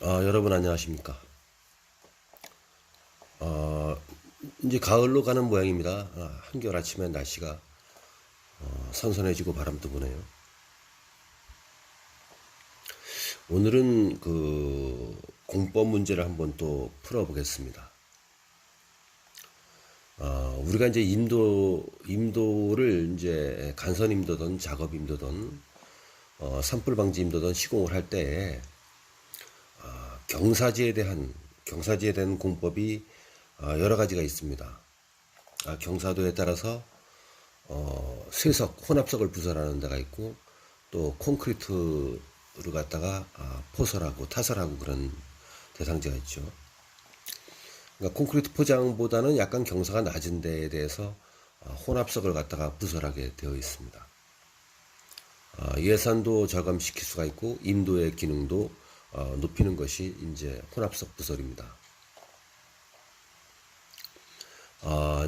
여러분 안녕하십니까? 아, 이제 가을로 가는 모양입니다. 한겨울 아침에 날씨가 선선해지고 바람도 부네요. 오늘은 그 공법 문제를 한번 또 풀어보겠습니다. 우리가 이제 임도를 이제 간선 임도든 작업 임도든 산불 방지 임도든 시공을 할 때 경사지에 대한 공법이 여러 가지가 있습니다. 경사도에 따라서 쇠석, 혼합석을 부설하는 데가 있고 또 콘크리트를 갖다가 포설하고 타설하고 그런 대상지가 있죠. 그러니까 콘크리트 포장보다는 약간 경사가 낮은 데에 대해서 혼합석을 갖다가 부설하게 되어 있습니다. 예산도 절감시킬 수가 있고 임도의 기능도 높이는 것이 이제 혼합석 부설입니다.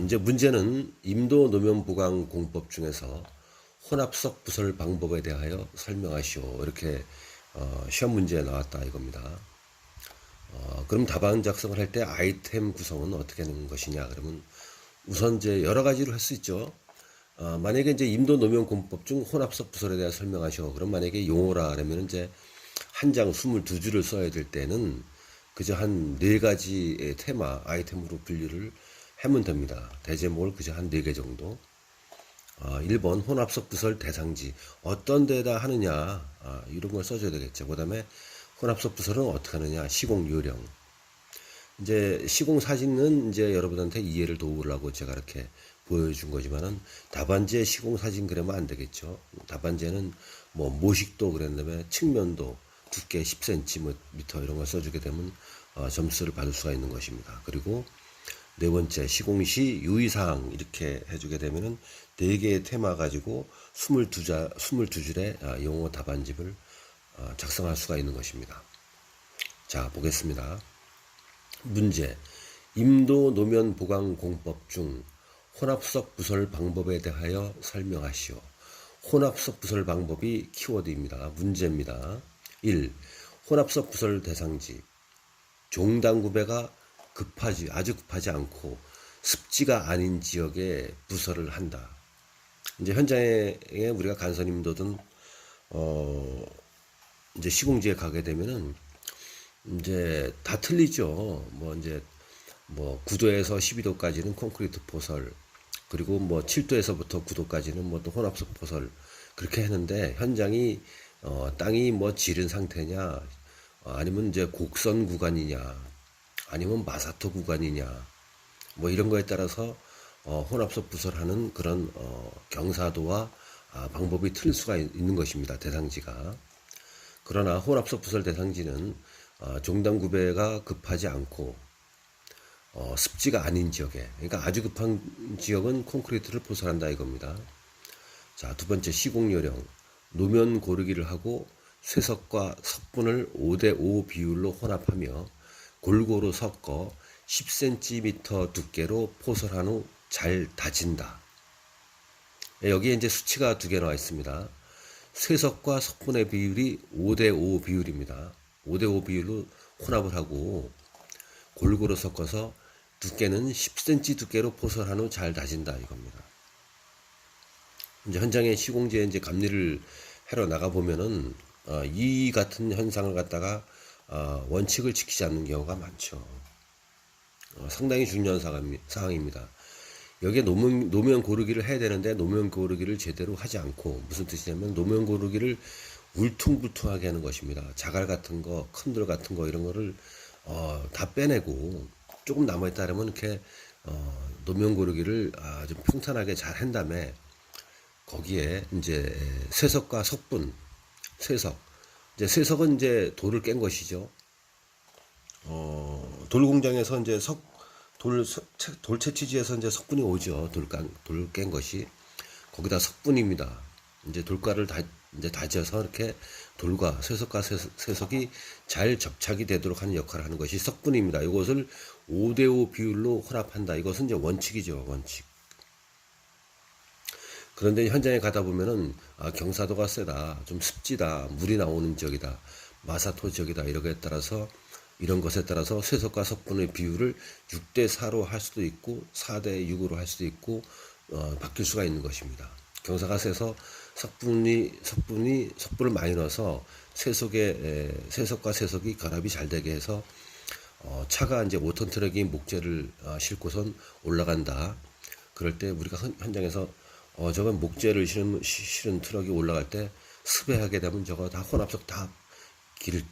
이제 문제는 임도 노면 보강 공법 중에서 혼합석 부설 방법에 대하여 설명하시오. 이렇게 시험 문제에 나왔다 이겁니다. 그럼 답안 작성을 할 때 아이템 구성은 어떻게 하는 것이냐? 그러면 우선 이제 여러 가지로 할 수 있죠. 만약에 이제 임도 노면 공법 중 혼합석 부설에 대해 설명하시오. 그럼 만약에 용어라 그러면 이제 한 장 22줄을 써야 될 때는 그저 한 4가지의 테마 아이템으로 분류를 하면 됩니다. 대제목을 그저 한 4개 정도. 1번 혼합석 부설 대상지 어떤 데다 하느냐 이런 걸 써줘야 되겠죠. 그 다음에 혼합석 부설은 어떻게 하느냐 시공 요령. 이제 시공 사진은 이제 여러분한테 이해를 도우려고 제가 이렇게 보여준 거지만은 답안지에 시공 사진 그러면 안 되겠죠. 답안지에는 뭐 모식도 그런 다음에 측면도 두께 10cm 이런 걸 써주게 되면 점수를 받을 수가 있는 것입니다. 그리고 네 번째 시공시 유의사항 이렇게 해주게 되면은 4개의 테마 가지고 22줄의 영어 답안집을 작성할 수가 있는 것입니다. 자 보겠습니다. 문제 임도 노면 보강 공법 중 혼합석 부설 방법에 대하여 설명하시오. 혼합석 부설 방법이 키워드입니다. 문제입니다. 1. 혼합석 부설 대상지 종단 구배가 아주 급하지 않고 습지가 아닌 지역에 부설을 한다. 이제 현장에 우리가 간선임도든 이제 시공지에 가게 되면은 이제 다 틀리죠. 뭐 이제 뭐 9도에서 12도까지는 콘크리트 포설, 그리고 뭐 7도에서부터 9도까지는 뭐 또 혼합석 포설 그렇게 했는데 현장이 땅이 뭐 지른 상태냐, 아니면 이제 곡선 구간이냐, 아니면 마사토 구간이냐, 뭐 이런 거에 따라서 혼합석 부설하는 그런 경사도와 방법이 틀릴 수가 있는 것입니다. 대상지가. 그러나 혼합석 부설 대상지는 종단 구배가 급하지 않고 습지가 아닌 지역에, 그러니까 아주 급한 지역은 콘크리트를 포설한다 이겁니다. 자, 두 번째 시공 요령. 노면 고르기를 하고 쇠석과 석분을 5대5 비율로 혼합하며 골고루 섞어 10cm 두께로 포설한 후 잘 다진다. 여기에 이제 수치가 2개 나와 있습니다. 쇠석과 석분의 비율이 5대5 비율입니다. 5대5 비율로 혼합을 하고 골고루 섞어서 두께는 10cm 두께로 포설한 후 잘 다진다 이겁니다. 이제 현장에 시공지에 이제 감리를 하러 나가 보면은 이 같은 현상을 갖다가 원칙을 지키지 않는 경우가 많죠. 상당히 중요한 사항입니다. 여기에 노면 고르기를 해야 되는데 노면 고르기를 제대로 하지 않고, 무슨 뜻이냐면 노면 고르기를 울퉁불퉁하게 하는 것입니다. 자갈 같은 거, 큰 돌 같은 거 이런 거를 다 빼내고 조금 남아있다 그러면 이렇게 노면 고르기를 좀 평탄하게 잘 한 다음에 거기에 이제 쇠석과 석분, 이제 쇠석은 이제 돌을 깬 것이죠. 돌 공장에서 이제 돌 채취지에서 이제 석분이 오죠. 돌 깬 것이. 거기다 석분입니다. 이제 돌가를 이제 다져서 이렇게 돌과 쇠석과 쇠석이 잘 접착이 되도록 하는 역할을 하는 것이 석분입니다. 이것을 5대5 비율로 혼합한다. 이것은 이제 원칙이죠. 원칙. 그런데 현장에 가다 보면은 경사도가 세다, 좀 습지다, 물이 나오는 지역이다, 마사토 지역이다 이런 것에 따라서 쇠석과 석분의 비율을 6대 4로 할 수도 있고 4대 6으로 할 수도 있고 바뀔 수가 있는 것입니다. 경사가 세서 석분을 많이 넣어서 쇠석과 쇠석이 결합이 잘 되게 해서 차가 이제 5톤 트럭이 목재를 싣고선 올라간다. 그럴 때 우리가 현장에서 저건 목재를 실은 트럭이 올라갈 때 습해하게 되면 저거 다 혼합석 다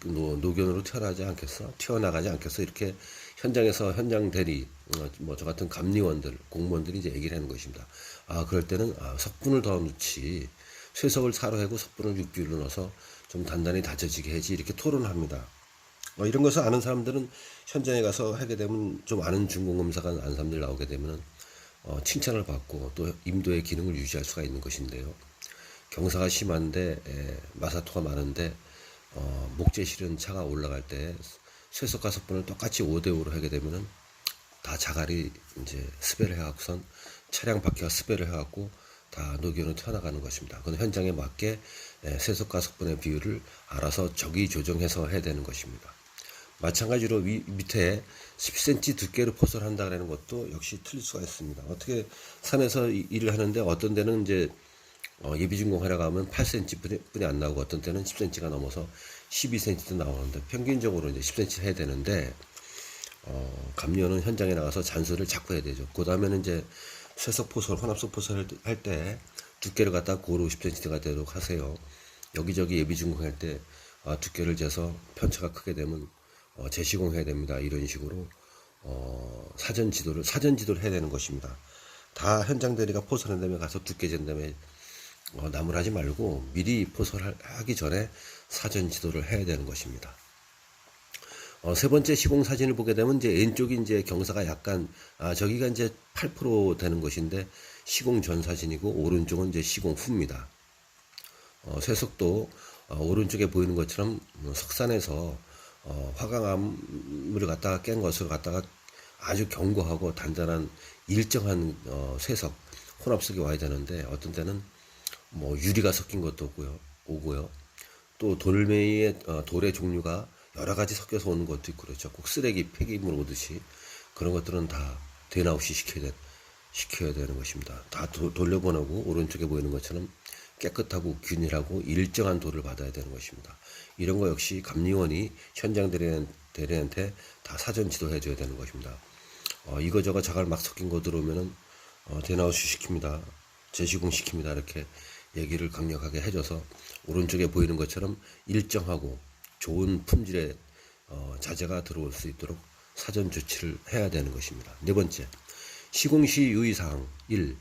노견으로 튀어나가지 않겠어 이렇게 현장에서 현장 대리 뭐 저 같은 감리원들 공무원들이 이제 얘기를 하는 것입니다. 그럴 때는 석분을 더 넣지 쇠석을 4로 하고 석분을 6비율로 넣어서 좀 단단히 다져지게 해지 이렇게 토론합니다. 이런 것을 아는 사람들은 현장에 가서 하게 되면 좀 아는 준공검사가 아는 사람들 나오게 되면 칭찬을 받고 또 임도의 기능을 유지할 수가 있는 것인데요. 경사가 심한데 마사토가 많은데 목재 실은 차가 올라갈 때 쇠석과 석분을 똑같이 5대5로 하게 되면은 다 자갈이 이제 스배를 해갖고선 차량 바퀴가 스배를 해갖고 다 녹여는 튀어나가는 것입니다. 그건 현장에 맞게 쇠석과 석분의 비율을 알아서 적이 조정해서 해야 되는 것입니다. 마찬가지로 밑에 10cm 두께로 포설을 한다 그러는 것도 역시 틀릴 수가 있습니다. 어떻게 산에서 일을 하는데 어떤 데는 이제 예비준공 하려고 하면 8cm 뿐이 안 나오고 어떤 때는 10cm가 넘어서 12cm도 나오는데 평균적으로 이제 10cm 해야 되는데 감리원은 현장에 나가서 잔소리를 자꾸 해야 되죠. 그 다음에는 이제 쇠석 포설, 혼합석 포설 할 때 두께를 갖다 고루 10cm가 되도록 하세요. 여기저기 예비준공 할 때 두께를 재서 편차가 크게 되면 재시공해야 됩니다. 이런 식으로 사전 지도를 해야 되는 것입니다. 다 현장 대리가 포설한 다음에 가서 두께 잰 다음에 나무라지 말고 미리 포설하기 전에 사전 지도를 해야 되는 것입니다. 세 번째 시공 사진을 보게 되면 이제 왼쪽이 이제 경사가 약간 저기가 이제 8% 되는 것인데 시공 전 사진이고 오른쪽은 이제 시공 후입니다. 쇠석도 오른쪽에 보이는 것처럼 석산에서 화강암을 갖다가 깬 것을 갖다가 아주 견고하고 단단한 일정한 쇠석 혼합석이 와야 되는데 어떤 때는 뭐 유리가 섞인 것도 오고요. 또 돌멩이의 돌의 종류가 여러 가지 섞여서 오는 것도 있고 그렇죠. 꼭 쓰레기 폐기물 오듯이 그런 것들은 다 대나우시 시켜야 되는 것입니다. 다 돌려보내고 오른쪽에 보이는 것처럼 깨끗하고 균일하고 일정한 돌을 받아야 되는 것입니다. 이런 거 역시 감리원이 현장 대리한테 다 사전 지도해 줘야 되는 것입니다. 이거저거 자갈 막 섞인 거 들어오면은 대나우시 시킵니다. 재시공 시킵니다. 이렇게 얘기를 강력하게 해줘서 오른쪽에 보이는 것처럼 일정하고 좋은 품질의 자재가 들어올 수 있도록 사전 조치를 해야 되는 것입니다. 네 번째, 시공 시 유의사항 1.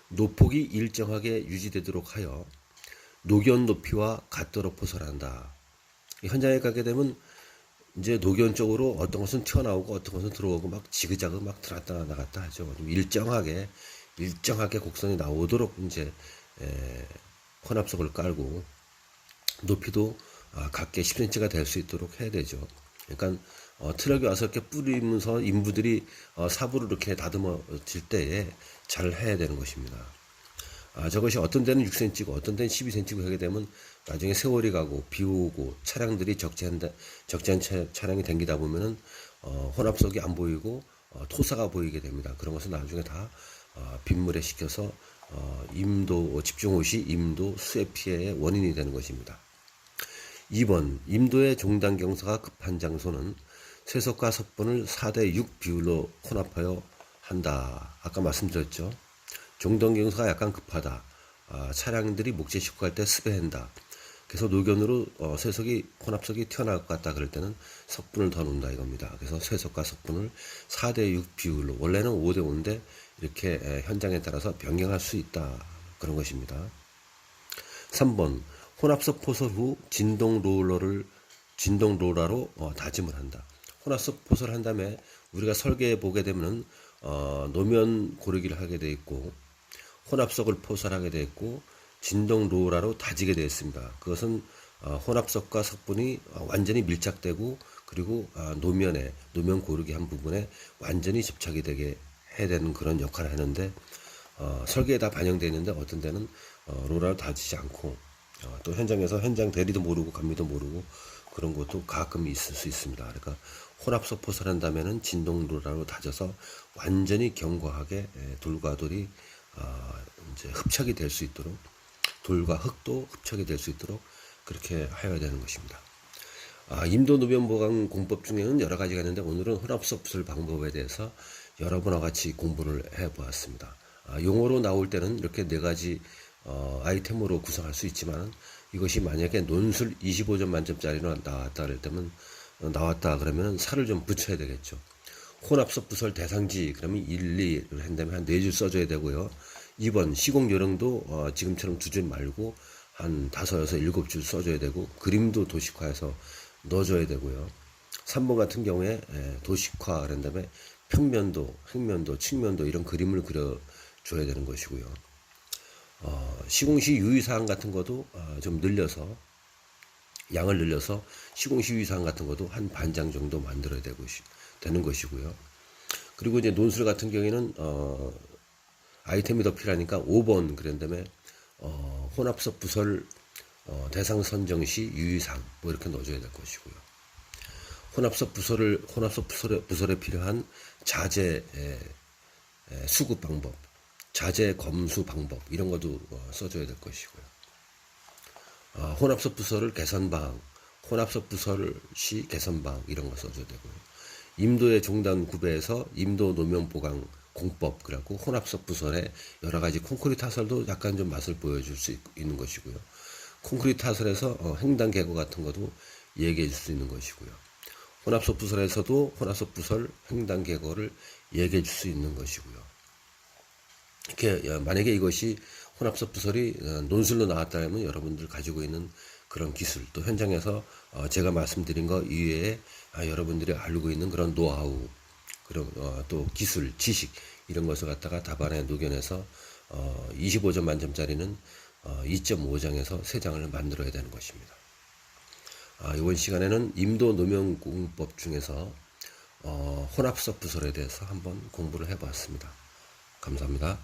노폭이 일정하게 유지되도록 하여 노견 높이와 같도록 포설한다. 현장에 가게 되면 이제 노견 쪽으로 어떤 것은 튀어나오고 어떤 것은 들어오고 막 지그자그 막 들어갔다 나갔다 하죠. 좀 일정하게 곡선이 나오도록 이제 혼합석을 깔고 높이도 각게 10cm가 될 수 있도록 해야 되죠. 그러니까 트럭이 와서 이렇게 뿌리면서 인부들이 사부를 이렇게 다듬어질 때에 잘 해야 되는 것입니다. 저것이 어떤 데는 6cm고 어떤 데는 12cm고 하게 되면 나중에 세월이 가고 비 오고 차량들이 적재한 차량이 댕기다 보면은 혼합석이 안 보이고 토사가 보이게 됩니다. 그런 것은 나중에 다 빗물에 식혀서 집중호시 임도 수해 피해의 원인이 되는 것입니다. 2번, 임도의 종단 경사가 급한 장소는 쇠석과 석분을 4대6 비율로 혼합하여 한다. 아까 말씀드렸죠. 종단 경사가 약간 급하다. 차량들이 목재 싣고 갈 때 습해한다. 그래서 노견으로 혼합석이 튀어나올 것 같다 그럴 때는 석분을 더 넣는다 이겁니다. 그래서 쇠석과 석분을 4대6 비율로 원래는 5대5인데 이렇게 현장에 따라서 변경할 수 있다 그런 것입니다. 3번, 혼합석 포설 후 진동 로라로 다짐을 한다. 혼합석 포설을 한 다음에 우리가 설계해 보게 되면 노면 고르기를 하게 되어 있고 혼합석을 포설하게 되어 있고 진동 로라로 다지게 되어 있습니다. 그것은 혼합석과 석분이 완전히 밀착되고 그리고 노면 고르기 한 부분에 완전히 접착이 되게 해야 되는 그런 역할을 하는데 설계에 다 반영되어 있는데 어떤 데는 로라로 다지지 않고 또 현장에서 현장 대리도 모르고 감리도 모르고 그런 것도 가끔 있을 수 있습니다. 그러니까 혼합 서폿을 한다면은 진동로라로 다져서 완전히 견고하게 돌과 돌이 이제 흡착이 될 수 있도록, 돌과 흙도 흡착이 될 수 있도록 그렇게 하여야 되는 것입니다. 임도 노면 보강 공법 중에는 여러 가지가 있는데 오늘은 혼합 서폿 방법에 대해서 여러분과 같이 공부를 해 보았습니다. 용어로 나올 때는 이렇게 네 가지 아이템으로 구성할 수 있지만 이것이 만약에 논술 25점 만점짜리로 나왔다 그러면 살을 좀 붙여야 되겠죠. 혼합 서폿 대상지 그러면 1, 2를 한다면 한 4줄 써줘야 되고요. 2번 시공 요령도 지금처럼 2줄 말고 한 5, 6, 7줄 써줘야 되고 그림도 도식화해서 넣어줘야 되고요. 3번 같은 경우에 도식화 그런 다음에 평면도, 횡면도, 측면도 이런 그림을 그려줘야 되는 것이고요. 시공시 유의사항 같은 것도 좀 늘려서 양을 늘려서 시공시 유의사항 같은 것도 한 반 장 정도 만들어야 되는 것이고요. 그리고 이제 논술 같은 경우에는 아이템이 더 필요하니까 5번 그런 다음에 혼합석 부설 대상 선정 시 유의사항 뭐 이렇게 넣어줘야 될 것이고요. 혼합석 부설에 필요한 자재 수급 방법, 자재 검수 방법 이런 것도 써줘야 될 것이고요. 혼합석 부설을 개선방, 혼합석 부설 시 개선방 이런 거 써줘야 되고요. 임도의 종단 구배에서 임도 노면 보강 공법 그래갖고 혼합석 부설의 여러 가지 콘크리트 하설도 약간 좀 맛을 보여줄 수 있는 것이고요. 콘크리트 하설에서 횡단 개고 같은 것도 얘기해 줄 수 있는 것이고요. 혼합석 부설에서도 혼합석 부설 횡단 개고를 얘기해 줄 수 있는 것이고요. 이렇게 만약에 이것이 혼합석 부설이 논술로 나왔다면 여러분들 가지고 있는 그런 기술 또 현장에서 제가 말씀드린 것 이외에 여러분들이 알고 있는 그런 노하우 그런 또 기술 지식 이런 것을 갖다가 답안에 녹여내서 25점 만점짜리는 2.5장에서 3장을 만들어야 되는 것입니다. 이번 시간에는 임도 노면 공법 중에서 혼합석 부설에 대해서 한번 공부를 해봤습니다. 감사합니다.